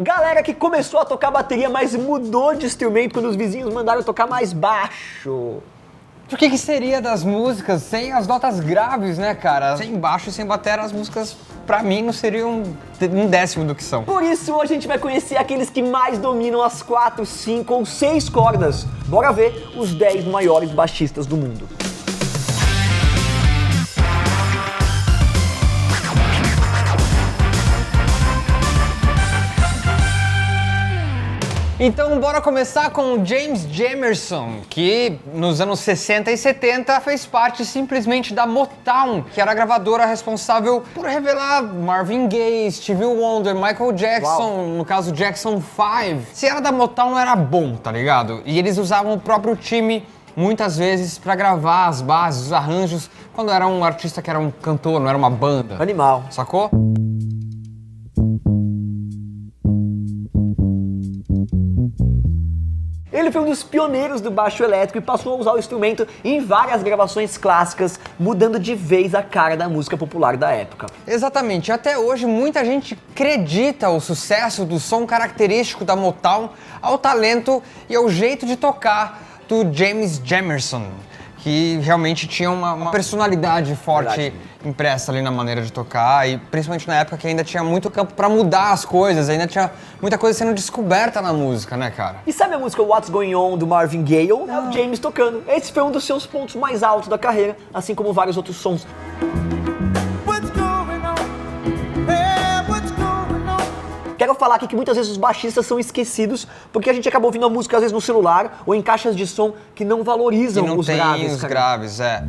Galera que começou a tocar bateria, mas mudou de instrumento quando os vizinhos mandaram tocar mais baixo. O que seria das músicas sem as notas graves, né, cara? Sem baixo e sem bateria, as músicas, pra mim, não seriam um décimo do que são. Por isso, hoje a gente vai conhecer aqueles que mais dominam as 4, 5 ou 6 cordas. Bora ver os 10 maiores baixistas do mundo. Então bora começar com o James Jamerson, que nos anos 60 e 70 fez parte simplesmente da Motown, que era a gravadora responsável por revelar Marvin Gaye, Stevie Wonder, Michael Jackson, Uau. no caso Jackson 5. Se era da Motown era bom, tá ligado? E eles usavam o próprio time muitas vezes pra gravar as bases, os arranjos, quando era um artista que era um cantor, não era uma banda. Animal. Sacou? Ele foi um dos pioneiros do baixo elétrico e passou a usar o instrumento em várias gravações clássicas, mudando de vez a cara da música popular da época. Exatamente, até hoje muita gente acredita o sucesso do som característico da Motown ao talento e ao jeito de tocar do James Jamerson, que realmente tinha uma personalidade forte. Verdade. Impressa ali na maneira de tocar e principalmente na época que ainda tinha muito campo pra mudar as coisas, ainda tinha muita coisa sendo descoberta na música, né, cara? E sabe a música What's Going On do Marvin Gaye? É o James tocando. Esse foi um dos seus pontos mais altos da carreira, assim como vários outros sons. Quero falar aqui que muitas vezes os baixistas são esquecidos porque a gente acaba ouvindo a música às vezes no celular ou em caixas de som que não valorizam E não os tem graves. os cara. graves, é.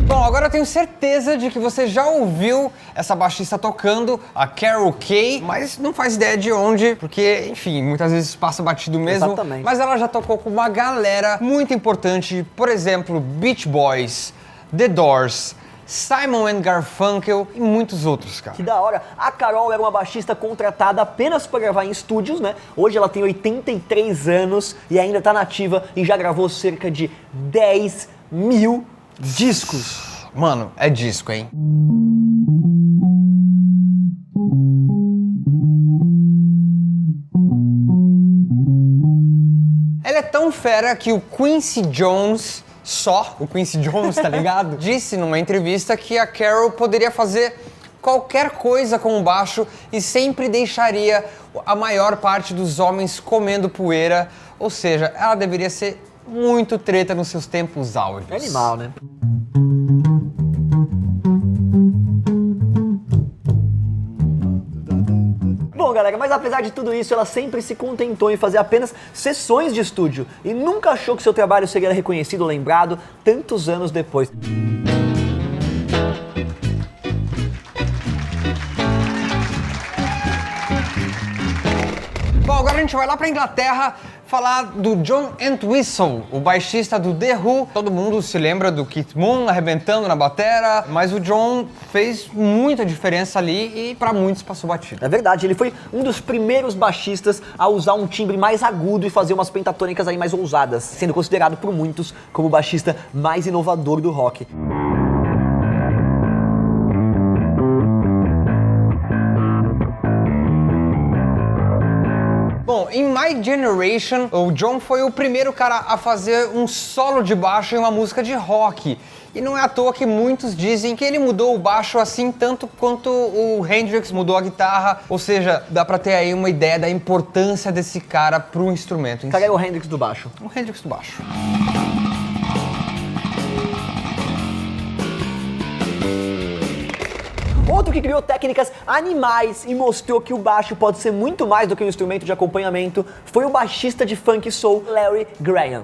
Bom, agora eu tenho certeza de que você já ouviu essa baixista tocando, a Carol Kaye, mas não faz ideia de onde, porque, enfim, muitas vezes passa batido mesmo. Exatamente. Mas ela já tocou com uma galera muito importante, por exemplo, Beach Boys, The Doors, Simon & Garfunkel e muitos outros, cara. Que da hora. A Carol era uma baixista contratada apenas para gravar em estúdios, né? Hoje ela tem 83 anos e ainda tá nativa e já gravou cerca de 10 mil discos. Mano, é disco, hein? Ela é tão fera que o Quincy Jones, o Quincy Jones, tá ligado? Disse numa entrevista que a Carol poderia fazer qualquer coisa com o baixo e sempre deixaria a maior parte dos homens comendo poeira, ou seja, ela deveria ser muito treta nos seus tempos áureos. É animal, né? Bom, galera, mas apesar de tudo isso, ela sempre se contentou em fazer apenas sessões de estúdio e nunca achou que seu trabalho seria reconhecido ou lembrado tantos anos depois. Bom, agora a gente vai lá pra Inglaterra falar do John Entwistle, o baixista do The Who. Todo mundo se lembra do Keith Moon arrebentando na batera, mas o John fez muita diferença ali e pra muitos passou batido. É verdade, ele foi um dos primeiros baixistas a usar um timbre mais agudo e fazer umas pentatônicas aí mais ousadas, sendo considerado por muitos como o baixista mais inovador do rock. Bom, em My Generation, o John foi o primeiro cara a fazer um solo de baixo em uma música de rock. E não é à toa que muitos dizem que ele mudou o baixo assim tanto quanto o Hendrix mudou a guitarra. Ou seja, dá pra ter aí uma ideia da importância desse cara pro instrumento em O cara si. é o Hendrix do baixo. O Hendrix do baixo. Outro que criou técnicas animais e mostrou que o baixo pode ser muito mais do que um instrumento de acompanhamento foi o baixista de funk soul Larry Graham.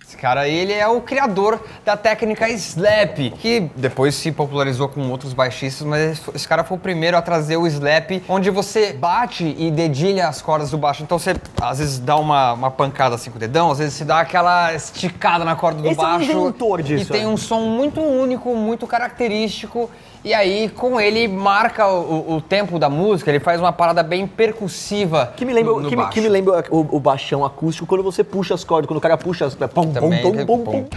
Esse cara, ele é o criador da técnica slap, que depois se popularizou com outros baixistas, mas esse cara foi o primeiro a trazer o slap, onde você bate e dedilha as cordas do baixo. Então você às vezes dá uma pancada assim com o dedão, às vezes você dá aquela esticada na corda do baixo. Esse é o inventor disso. E tem um som muito único, muito característico. E aí, com ele, marca o tempo da música, ele faz uma parada bem percussiva que me lembra, no baixo. Que me lembra o baixão acústico quando você puxa as cordas, quando o cara puxa as... Pum, Também, pum, pum, pum, pum.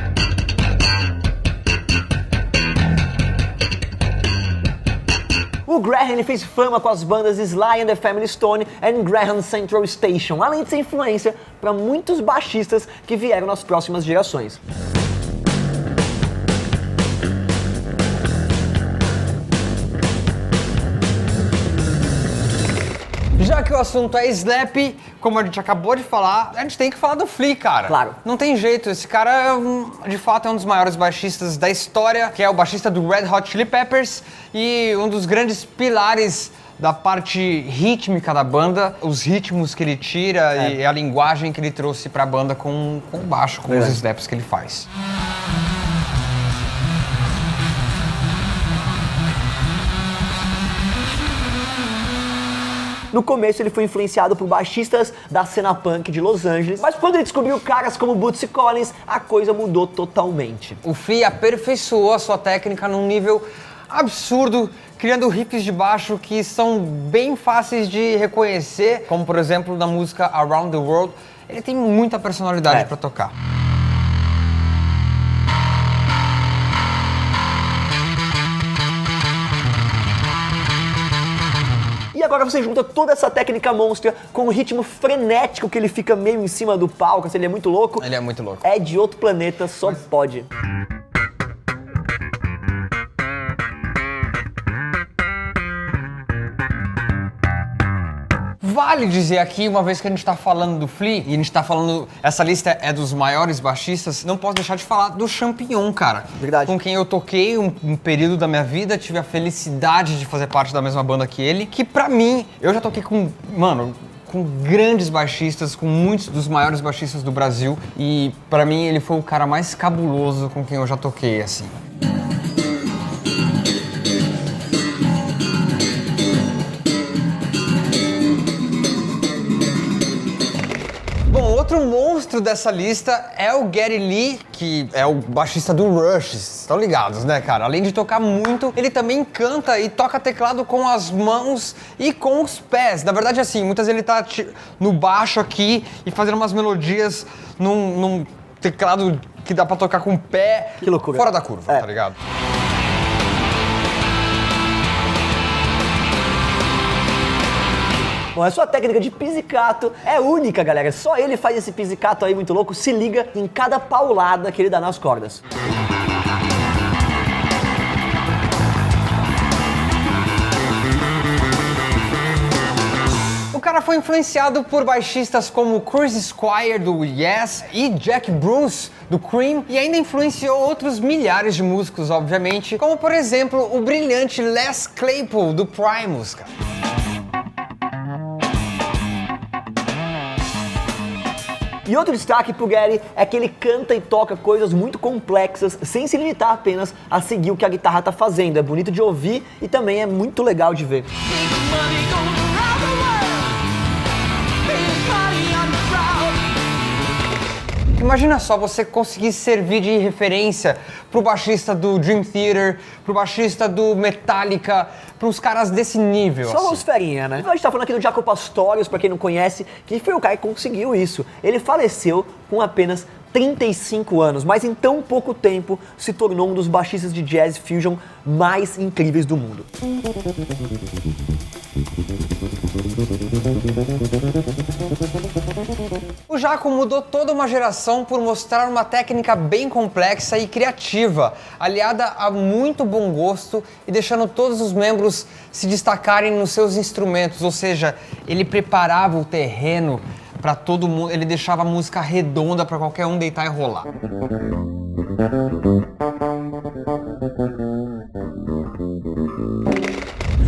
O Graham ele fez fama com as bandas Sly and the Family Stone e Graham Central Station, além de ser influência para muitos baixistas que vieram nas próximas gerações. Já que o assunto é slap, como a gente acabou de falar, a gente tem que falar do Flea, cara. Claro. Não tem jeito, esse cara de fato é um dos maiores baixistas da história, que é o baixista do Red Hot Chili Peppers e um dos grandes pilares da parte rítmica da banda, os ritmos que ele tira e a linguagem que ele trouxe pra banda com o baixo, com os slaps que ele faz. No começo ele foi influenciado por baixistas da cena punk de Los Angeles, mas quando ele descobriu caras como Bootsy Collins, a coisa mudou totalmente. O Flea aperfeiçoou a sua técnica num nível absurdo, criando riffs de baixo que são bem fáceis de reconhecer, como por exemplo na música Around the World. Ele tem muita personalidade pra tocar. E agora você junta toda essa técnica monstra com o ritmo frenético que ele fica meio em cima do palco, assim, ele é muito louco. Ele é muito louco. É de outro planeta, só pode. Vale dizer aqui, uma vez que a gente tá falando do Flea, e a gente tá falando, essa lista é dos maiores baixistas, não posso deixar de falar do Champignon, cara. Verdade. Com quem eu toquei um período da minha vida, tive a felicidade de fazer parte da mesma banda que ele, que pra mim, eu já toquei com, mano, com grandes baixistas, com muitos dos maiores baixistas do Brasil, e pra mim ele foi o cara mais cabuloso com quem eu já toquei, assim. Bom, outro monstro dessa lista é o Geddy Lee, que é o baixista do Rush, estão ligados, né, cara? Além de tocar muito, ele também canta e toca teclado com as mãos e com os pés. Na verdade, assim, muitas vezes ele tá no baixo aqui e fazendo umas melodias num teclado que dá pra tocar com o pé. Que loucura. Fora da curva, tá ligado? Bom, a sua técnica de pizzicato é única, galera. Só ele faz esse pizzicato aí muito louco. Se liga em cada paulada que ele dá nas cordas. O cara foi influenciado por baixistas como Chris Squire do Yes e Jack Bruce do Cream e ainda influenciou outros milhares de músicos, obviamente, como por exemplo o brilhante Les Claypool do Primus, cara. E outro destaque pro Geddy é que ele canta e toca coisas muito complexas sem se limitar apenas a seguir o que a guitarra tá fazendo. É bonito de ouvir e também é muito legal de ver. Imagina só você conseguir servir de referência pro baixista do Dream Theater, pro baixista do Metallica, pros caras desse nível. Só os ferinha, né? A gente tá falando aqui do Jaco Pastorius, pra quem não conhece, que foi o cara que conseguiu isso. Ele faleceu com apenas 35 anos, mas em tão pouco tempo se tornou um dos baixistas de jazz fusion mais incríveis do mundo. O Jaco mudou toda uma geração por mostrar uma técnica bem complexa e criativa, aliada a muito bom gosto e deixando todos os membros se destacarem nos seus instrumentos, ou seja, ele preparava o terreno para todo mundo, ele deixava a música redonda para qualquer um deitar e rolar.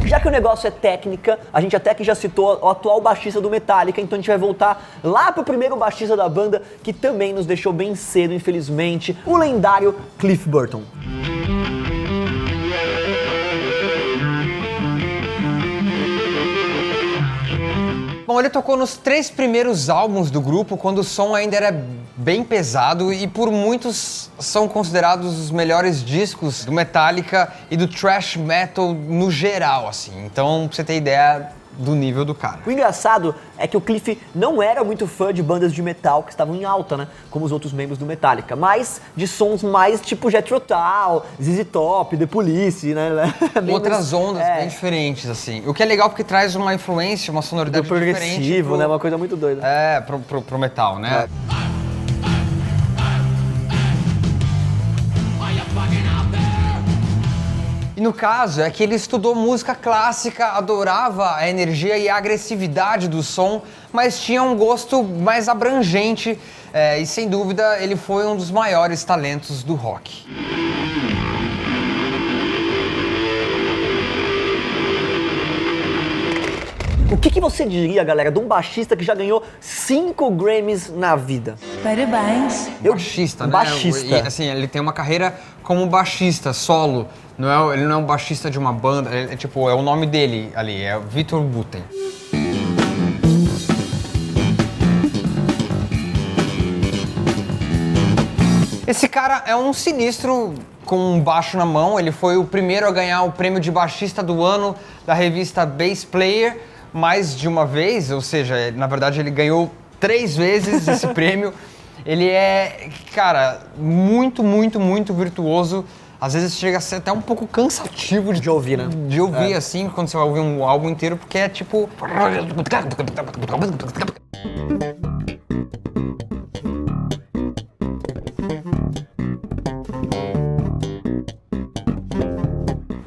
Já que o negócio é técnica, a gente até que já citou o atual baixista do Metallica, então a gente vai voltar lá pro primeiro baixista da banda, que também nos deixou bem cedo, infelizmente, o lendário Cliff Burton. Bom, ele tocou nos 3 primeiros álbuns do grupo, quando o som ainda era bem pesado e por muitos são considerados os melhores discos do Metallica e do thrash metal no geral, assim. Então, pra você ter ideia do nível do cara. O engraçado é que o Cliff não era muito fã de bandas de metal que estavam em alta, né? Como os outros membros do Metallica, mas de sons mais tipo Jethro Tull, ZZ Top, The Police, né? Outras ondas bem diferentes, assim. O que é legal porque traz uma influência, uma sonoridade do progressivo, diferente né? Uma coisa muito doida. Pro metal, né? E no caso, é que ele estudou música clássica, adorava a energia e a agressividade do som, mas tinha um gosto mais abrangente e, sem dúvida, ele foi um dos maiores talentos do rock. O que você diria, galera, de um baixista que já ganhou 5 Grammys na vida? Parabéns. Baixista, né? Baixista. E, assim, ele tem uma carreira como baixista, solo. Ele não é um baixista de uma banda, é o nome dele ali, é Victor Buten. Esse cara é um sinistro com um baixo na mão, ele foi o primeiro a ganhar o prêmio de baixista do ano da revista Bass Player mais de uma vez, ou seja, na verdade ele ganhou 3 vezes esse prêmio. Ele é, cara, muito, muito, muito virtuoso. Às vezes chega a ser até um pouco cansativo de ouvir, né? De ouvir, assim, quando você vai ouvir um álbum inteiro, porque é tipo...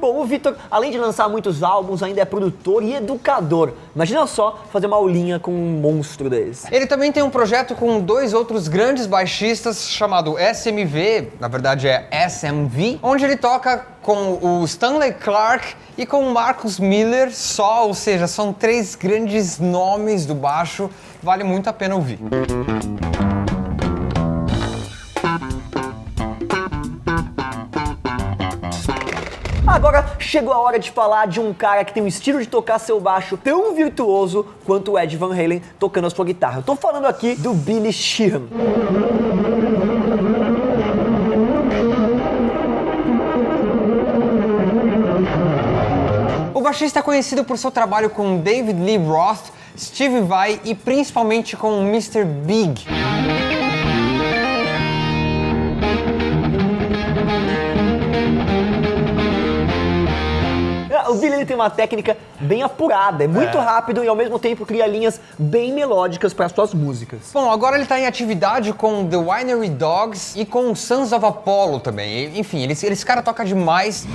Bom, o Victor, além de lançar muitos álbuns, ainda é produtor e educador. Imagina só fazer uma aulinha com um monstro desse. Ele também tem um projeto com 2 outros grandes baixistas chamado SMV, na verdade é SMV, onde ele toca com o Stanley Clarke e com o Marcus Miller só, ou seja, são 3 grandes nomes do baixo, vale muito a pena ouvir. Agora chegou a hora de falar de um cara que tem um estilo de tocar seu baixo tão virtuoso quanto o Ed Van Halen tocando a sua guitarra. Eu tô falando aqui do Billy Sheehan. O baixista é conhecido por seu trabalho com David Lee Roth, Stevie Vai e principalmente com Mr. Big. O Billy ele tem uma técnica bem apurada, é muito rápido e ao mesmo tempo cria linhas bem melódicas para suas músicas. Bom, agora ele tá em atividade com The Winery Dogs e com Sons of Apollo também. Enfim, esse cara toca demais.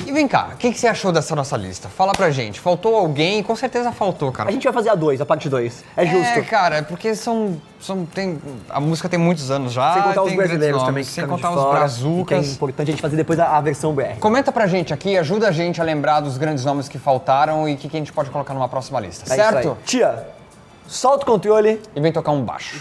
E vem cá, o que você achou dessa nossa lista? Fala pra gente. Faltou alguém? Com certeza faltou, cara. A gente vai fazer a parte 2, é justo. Cara, porque a música tem muitos anos já. Sem contar os tem brasileiros grandes também, nomes, que sem ficaram de contar os fora, brazucas. que é importante a gente fazer depois a versão BR. Comenta pra gente aqui, ajuda a gente a lembrar dos grandes nomes que faltaram e o que a gente pode colocar numa próxima lista, É isso certo? aí. Tia, solta o controle E vem tocar um baixo.